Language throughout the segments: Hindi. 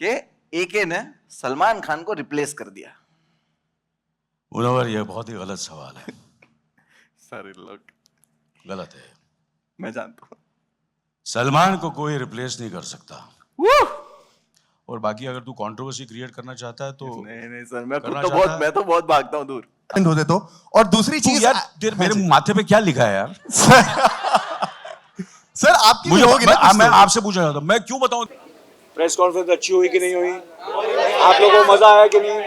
कि एके ने सलमान खान को रिप्लेस कर दिया। मुनव्वर, यह बहुत ही गलत सवाल है। सर लोग गलत है। मैं जानता हूँ। सलमान को कोई रिप्लेस नहीं कर सकता। और बाकी अगर तू कंट्रोवर्सी क्रिएट करना चाहता है तो नहीं सर, मैं करना तो चाहता बहुत मैं तो बहुत भागता हूँ दूर। होते तो। और दूसरी तू चीज यार तेरे मेरे माथे पे क्या लिखा है यार? सर आपकी मुझे भी होगी ना कुछ मैं तो। आपसे पूछना चाहता हूँ, मैं क्यों बताऊं? प्रेस कॉन्फ्रेंस अच्छी हुई कि नहीं हुई, आप लोगों को मजा आया कि नहीं,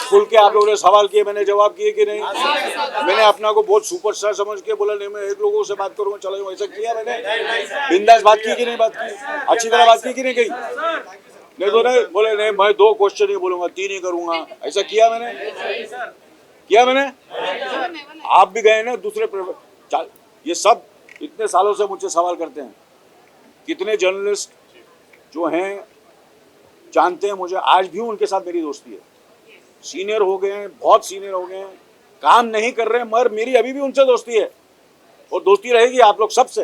खुल के आप लोगों ने सवाल किए, मैंने जवाब किए कि नहीं। मैंने अपना को बहुत सुपरस्टार समझ के बोला नहीं मैं एक लोगों से बात करूंगा, चलो ऐसा किया मैंने। बिंदास बात की कि नहीं, बात की अच्छी तरह बात की कि नहीं कही? नहीं तो नहीं बोले नहीं मैं 2 क्वेश्चन ही बोलूंगा 3 ही करूंगा, ऐसा किया मैंने? किया मैंने? आप भी गए ना दूसरे ये सब इतने सालों से मुझसे सवाल करते हैं। कितने जर्नलिस्ट जो हैं जानते हैं मुझे, आज भी उनके साथ मेरी दोस्ती है। सीनियर हो गए हैं, बहुत सीनियर हो गए हैं, काम नहीं कर रहे हैं, मगर मेरी अभी भी उनसे दोस्ती है और दोस्ती रहेगी आप लोग सबसे।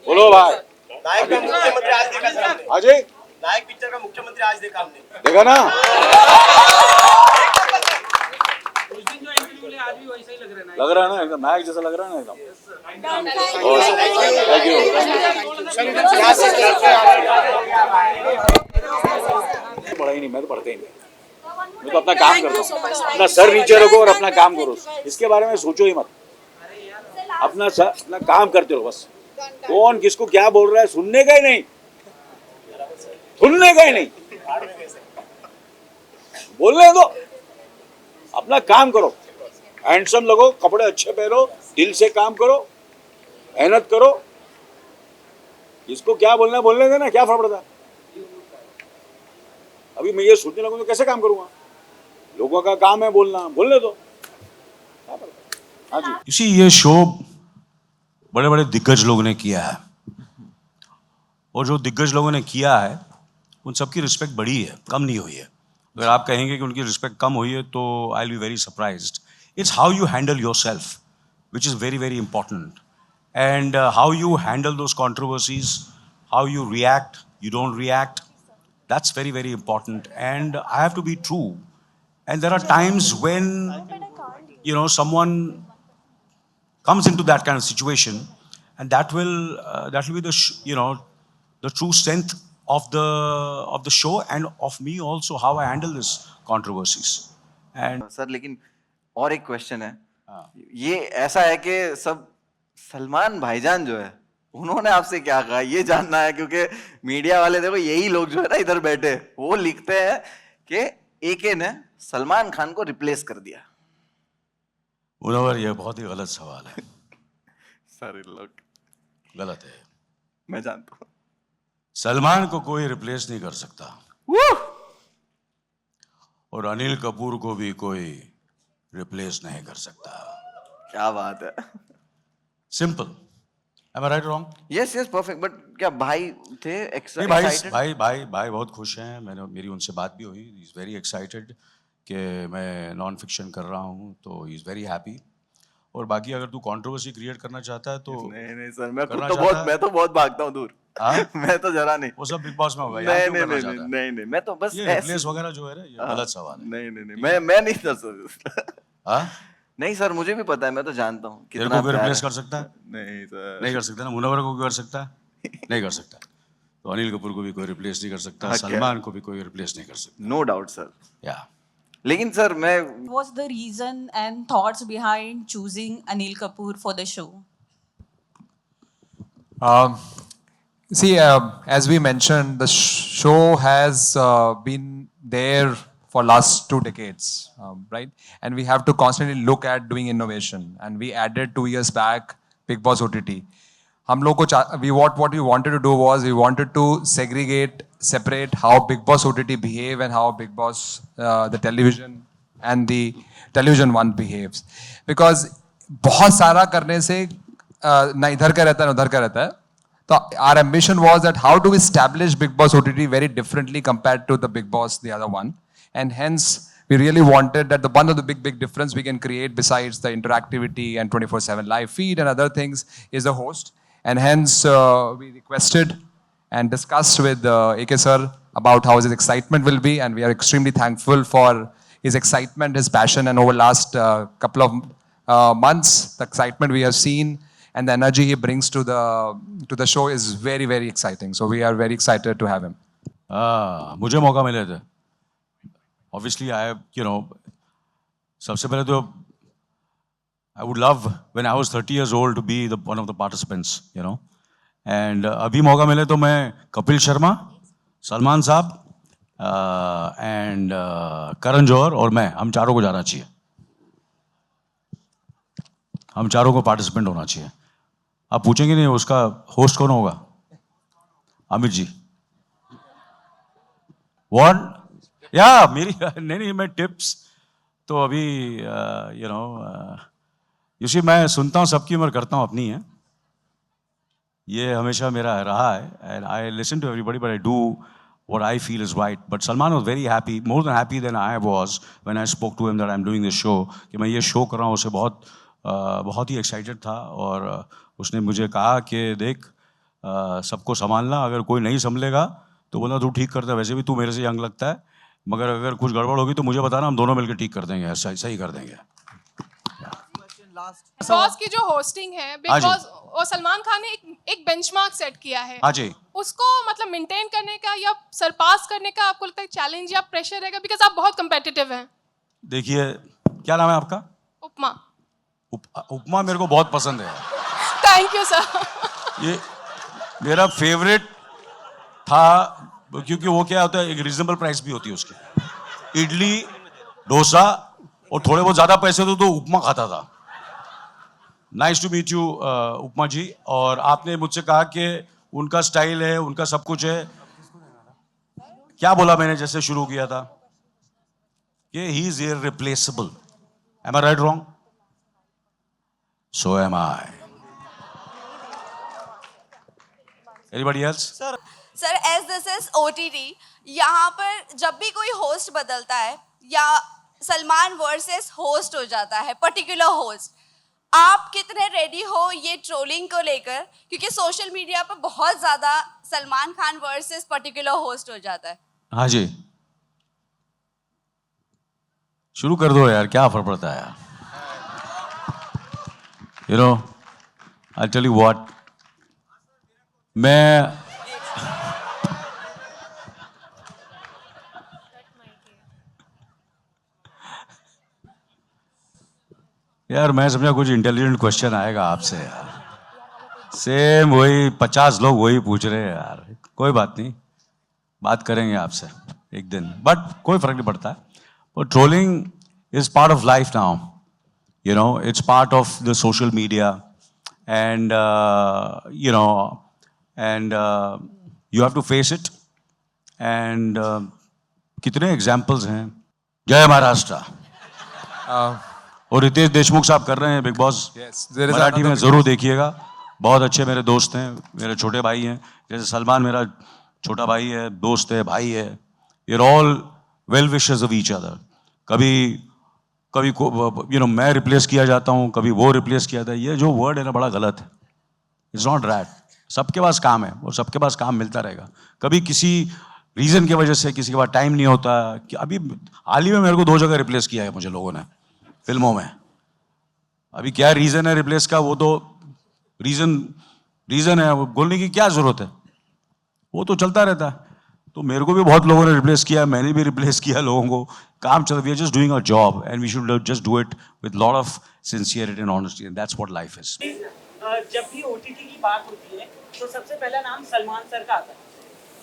बोलो भाई। नायक का मुख्यमंत्री आज देखा सर हमने। अजय नायक पिक्चर का मुख्यमंत्री आज देखा हमने। देखा ना? उस दिन जो इंटरव्यू लिया आज भी वैसा ही लग रहा है ना, एकदम नायक जैसा लग रहा है ना एकदम। पढ़ा ही नहीं, मैं तो पढ़ते ही नहीं, मैं तो अपना काम करता हूँ। अपना सर नीचे रखो और अपना काम करो, इसके बारे में सोचो ही मत। अपना काम करते रहो बस। कौन किसको क्या बोल रहा है सुनने का ही नहीं, सुनने का ही नहीं, बोलने दो, अपना काम करो, हैंडसम लगो, कपड़े अच्छे पहनो, दिल से काम करो, मेहनत करो। इसको क्या बोलना है बोलने देना, क्या फर्क पड़ता? अभी मैं ये सोचने लगूं तो कैसे काम करूंगा? लोगों का काम है बोलना, बोलने दो। हाँ जी, इसी ये शो बड़े बड़े दिग्गज लोगों ने किया है और जो दिग्गज लोगों ने किया है उन सबकी रिस्पेक्ट बढ़ी है, कम नहीं हुई है। अगर आप कहेंगे कि उनकी रिस्पेक्ट कम हुई है तो I will be very surprised. It's how you handle yourself which is very very important, and how you handle those controversies, how you react, you don't react, that's very very important. And I have to be true, and there are times when someone comes into that kind of situation, and that will be the true strength of the show and of me also, how I handle this controversies. And sir लेकिन और एक क्वेश्चन है, ये ऐसा है कि सब सलमान भाईजान जो है उन्होंने आपसे क्या कहा ये जानना है, क्योंकि मीडिया वाले देखो यही लोग जो है ना इधर बैठे वो लिखते हैं कि एके ने सलमान खान को रिप्लेस कर दिया। मुनव्वर, यह बहुत ही गलत सवाल है। सर लोग गलत है। मैं जानता हूँ। सलमान को कोई रिप्लेस नहीं कर सकता और अनिल कपूर को भी कोई रिप्लेस नहीं कर सकता। क्या बात है। Simple. Am I right or wrong? Yes perfect. But क्या भाई थे नहीं, भाई excited? भाई भाई भाई बहुत खुश हैं। मेरी उनसे बात भी हुई। ही इज वेरी एक्साइटेड कि मैं नॉन फिक्शन कर रहा हूँ, तो ही इज वेरी हैप्पी। और बाकी अगर तू कंट्रोवर्सी क्रिएट करना चाहता है तो नहीं सर, मैं करना तो चाहता है? मैं तो बहुत भागता हूँ दूर। हाँ? मैं तो जरा नहीं। वो सब बिग बॉस में होगा। यहाँ क्यों करना चाहता है? नहीं मैं तो बस ये ऐसे- रिप्लेस वगैरह जो है ना, ये गलत सवाल है। नहीं मैं नहीं कर सकता। हाँ? नहीं सर, मुझे भी पता है, मैं तो जानता हूँ तेरे कितना को कोई प्यार रिप्लेस है। कर सकता है? नहीं सर, नहीं कर सकता ना। मुनव्वर को कोई कर सकता है? नहीं कर सकता। तो अनिल कपूर को भी कोई रिप्लेस नहीं कर सकता, Okay. सलमान को भी कोई रिप्लेस नहीं कर सकता। No doubt sir. या लेकिन सर मैं was the reason and thoughts behind choosing Anil Kapoor for the show? See, as we mentioned, the show has been there for last 2 decades, right? And we have to constantly look at doing innovation. And we added 2 years back Big Boss OTT. हम लोग को what we wanted to do was we wanted to separate how Big Boss OTT behave and how Big Boss the television and the television one behaves. Because बहुत सारा करने से ना इधर का रहता है ना उधर का रहता है. So our ambition was that how do we establish Big Boss OTT very differently compared to the Big Boss, the other one, and hence we really wanted that the one of the big difference we can create besides the interactivity and 24/7 live feed and other things is the host. And hence we requested and discussed with AK sir about how his excitement will be, and we are extremely thankful for his excitement, his passion, and over last couple of months, the excitement we have seen and the energy he brings to the show is very exciting. So we are very excited to have him. मुझे मौका मिले थे ऑब्वियसली आई यू नो सबसे पहले तो I would love when I was 30 years old to be the one of the participants, you know. And अभी मौका मिले तो मैं कपिल शर्मा, सलमान साहब एंड करण जौहर और मैं, हम चारों को जाना चाहिए, हम चारों को पार्टिसिपेंट होना चाहिए. आप पूछेंगे नहीं उसका होस्ट कौन होगा? अमित जी. What? या मेरी नहीं मैं टिप्स तो अभी यू नो यू सी मैं सुनता हूँ सबकी उम्र करता हूँ अपनी है, ये हमेशा मेरा रहा है. And I listen to everybody but I do what I feel is right. But Salman was very happy, more than happy than I was when I spoke to him that I'm doing this show, कि मैं ये शो कर रहा हूँ. उसे बहुत ही एक्साइटेड था और उसने मुझे कहा कि देख सबको संभालना, अगर कोई नहीं संभलेगा तो बोला तू ठीक करता है, वैसे भी तू मेरे से यंग लगता है, मगर अगर कुछ गड़बड़ होगी तो मुझे बताना, हम दोनों मिलकर ठीक कर देंगे, सही कर देंगे. बॉस की जो होस्टिंग है, बिग बॉस और सलमान खान ने एक बेंचमार्क सेट किया है. हाँ जी. उसको मतलब मेंटेन करने का या सरपास करने का आपको लगता है चैलेंज या प्रेशर रहेगा, बिकॉज आप बहुत कम्पिटिटिव हैं? देखिए क्या नाम है आपका? उपमा. उपमा मेरे को बहुत पसंद है. Thank you sir. ये मेरा फेवरेट था क्योंकि वो क्या होता है, एक रीजनेबल प्राइस भी होती है उसकी. इडली डोसा और थोड़े बहुत ज्यादा पैसे तो उपमा खाता था. नाइस टू मीट यू उपमा जी. और आपने मुझसे कहा कि उनका स्टाइल है, उनका सब कुछ है. क्या बोला मैंने जैसे शुरू किया था कि he is irreplaceable. Am I right wrong? So am I. Anybody else? Sir as this is OTT, यहाँ पर जब भी कोई होस्ट बदलता है या सलमान वर्सेस होस्ट हो जाता है, पर्टिकुलर होस्ट, आप कितने रेडी हो ये ट्रोलिंग को लेकर? क्योंकि सोशल मीडिया पर बहुत ज़्यादा Salman Khan versus particular host हो जाता है. हाँ जी, शुरू कर दो यार, क्या फर्क पड़ता है यार. You know I tell you what, मैं यार मैं समझा कुछ इंटेलिजेंट क्वेश्चन आएगा आपसे यार. सेम वही 50 लोग वही पूछ रहे हैं यार. कोई बात नहीं, बात करेंगे आपसे एक दिन, बट कोई फर्क नहीं पड़ता. But trolling is part of life now, you know, it's part of the social media and you know and you have to face it. And कितने एग्जाम्पल्स हैं. जय महाराष्ट्र. और रितेश देशमुख साहब कर रहे हैं बिग बॉस. मराठी में जरूर देखिएगा, बहुत अच्छे मेरे दोस्त हैं, मेरे छोटे भाई हैं. जैसे सलमान मेरा छोटा भाई है, दोस्त है, भाई है. We are all well wishers of each other. कभी यू नो मैं रिप्लेस किया जाता हूँ, कभी वो रिप्लेस किया जाता है. ये जो वर्ड है ना बड़ा गलत है. It's not rat. सबके पास काम है और सबके पास काम मिलता रहेगा. कभी किसी रीज़न की वजह से किसी के पास टाइम नहीं होता. कि अभी हाल ही में मेरे को 2 जगह रिप्लेस किया है मुझे लोगों ने फिल्मों में. अभी क्या रीज़न है रिप्लेस का, वो तो रीज़न है, वो बोलने की क्या ज़रूरत है, वो तो चलता रहता है. तो मेरे को भी बहुत लोगों ने रिप्लेस किया, मैंने भी रिप्लेस किया लोगों को. काम चल, we are just doing our job and we should just do it with lot of sincerity and honesty, and that's what life is. जब भी OTT की बात होती है तो सबसे पहला नाम सलमान सर का आता है.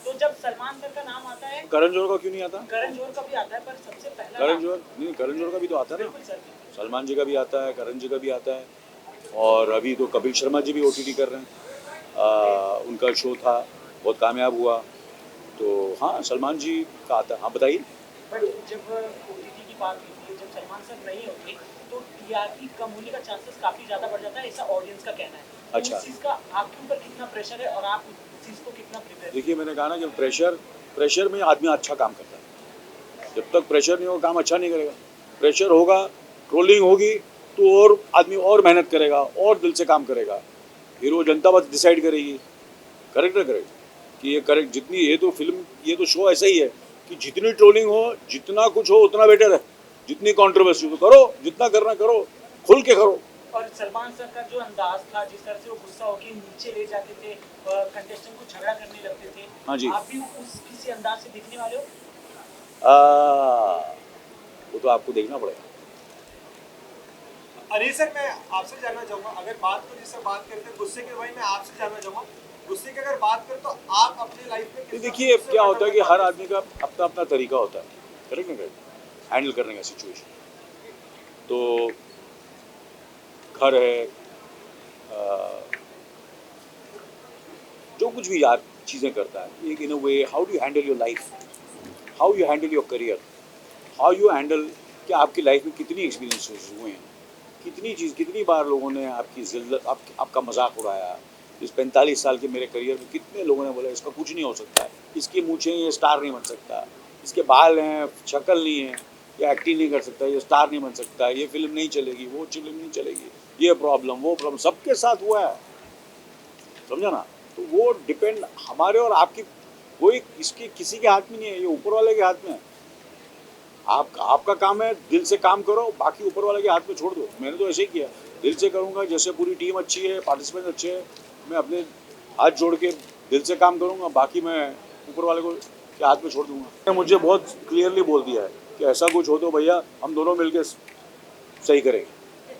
तो जब सलमान सर का नाम आता है, करण जौहर का क्यों नहीं आता? करण जौहर का भी आता है, पर सबसे पहला करण जौहर का भी तो आता है ना. सलमान जी का भी आता है, करण जी का भी आता है, और अभी तो कपिल शर्मा जी भी OTT कर रहे हैं. उनका शो था, बहुत कामयाब हुआ. तो हाँ, सलमान जी का आता है. हाँ बताइए. बट जब OTT की बात होती है, जब सलमान सर नहीं होते तो TRP कम होने का चांसेस काफी ज्यादा बढ़ जाता है, ऐसा ऑडियंस का कहना है. अच्छा, इस चीज का आपके ऊपर कितना प्रेशर है और आप इस चीज को कितना प्रिपेयर? देखिए मैंने कहा ना कि प्रेशर में आदमी अच्छा काम करता है. जब तक प्रेशर नहीं होगा काम अच्छा नहीं करेगा। प्रेशर होगा, ट्रोलिंग होगी तो और आदमी और मेहनत करेगा और दिल से काम करेगा। फिर वो जनता बस डिसाइड करेगी, करेक्ट ना करेक्ट, कि ये करेक्ट। जितनी ये तो फिल्म, ये तो शो ऐसा ही है कि जितनी ट्रोलिंग हो, जितना कुछ हो उतना बेटर है। जितनी कंट्रोवर्सी तो करो, जितना करना करो, खुल के करो। और सलमान सर का जो अंदाज था, जिस तरह से वो गुस्सा होकर नीचे ले जाते थे, कंटेस्टेंट को झगड़ा करने लगते थे, हाँ जी। आप भी उस किसी अंदाज से दिखने वाले हो? वो तो आपको देखना पड़ेगा। अरे सर, मैं आपसे जानना चाहूंगा, अगर बात को जिससे बात करते हैं गुस्से के, भाई मैं आपसे जानना चाहूंगा गुस्से की अगर बात करें तो आप अपनी लाइफ में ये देखिए क्या होता है कि हर आदमी का अपना अपना तरीका होता है, करेक्ट ना करेक्ट, हैंडल करने का सिचुएशन। तो घर है, जो कुछ भी यार चीज़ें करता है, एक in a way how do you handle your life, how you handle your career, how you handle कि आपकी लाइफ में कितनी एक्सपीरियंसेस हुए हैं, कितनी बार लोगों ने आपकी जिल्लत, आपका मजाक उड़ाया। इस 45 साल के मेरे करियर में कितने लोगों ने बोला इसका कुछ नहीं हो सकता है, इसकी मूछें, ये स्टार नहीं बन सकता, इसके बाल हैं, शक्ल नहीं है, ये एक्टिंग नहीं कर सकता, ये स्टार नहीं बन सकता, ये फिल्म नहीं चलेगी, वो फिल्म नहीं चलेगी, ये प्रॉब्लम, वो प्रॉब्लम, सबके साथ हुआ है, समझा ना। तो वो डिपेंड हमारे और आपकी, कोई इसके किसी के हाथ में नहीं है, ये ऊपर वाले के हाथ में है। आपका काम है दिल से काम करो, बाकी ऊपर वाले के हाथ में छोड़ दो। मैंने तो ऐसे ही किया, दिल से करूँगा, जैसे पूरी टीम अच्छी है, पार्टिसिपेंट अच्छे हैं, मैं अपने हाथ जोड़ के दिल से काम करूँगा, बाकी मैं ऊपर वाले को के हाथ में छोड़ दूँगा। मुझे बहुत क्लियरली बोल दिया है कि ऐसा कुछ हो तो भैया हम दोनों मिलकर सही करेंगे,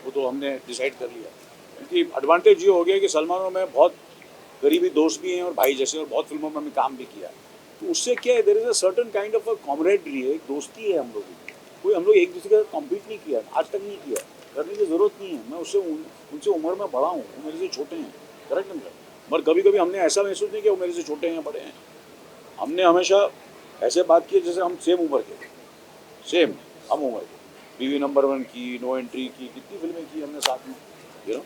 वो तो हमने डिसाइड कर लिया। क्योंकि एडवांटेज ये हो गया कि सलमान और मैं बहुत करीबी दोस्त भी हैं और भाई जैसे, और बहुत फिल्मों में हमने काम भी किया। तो उससे क्या है, there is a certain kind of a camaraderie है, एक दोस्ती है हम लोगों की। कोई हम लोग एक दूसरे के साथ कॉम्पीट नहीं किया, आज तक नहीं किया, करने की ज़रूरत नहीं है। मैं उनसे उम्र में बड़ा हूँ, वो मेरे से छोटे हैं, करेक्ट नहीं। मगर कभी कभी हमने ऐसा महसूस नहीं किया वो मेरे से छोटे हैं या बड़े हैं। हमने हमेशा ऐसे बात की जैसे हम सेम उम्र के, सेम हम उम्र के। बीवी नंबर 1 की, नो एंट्री की, कितनी फिल्में की हमने साथ में, यू नो।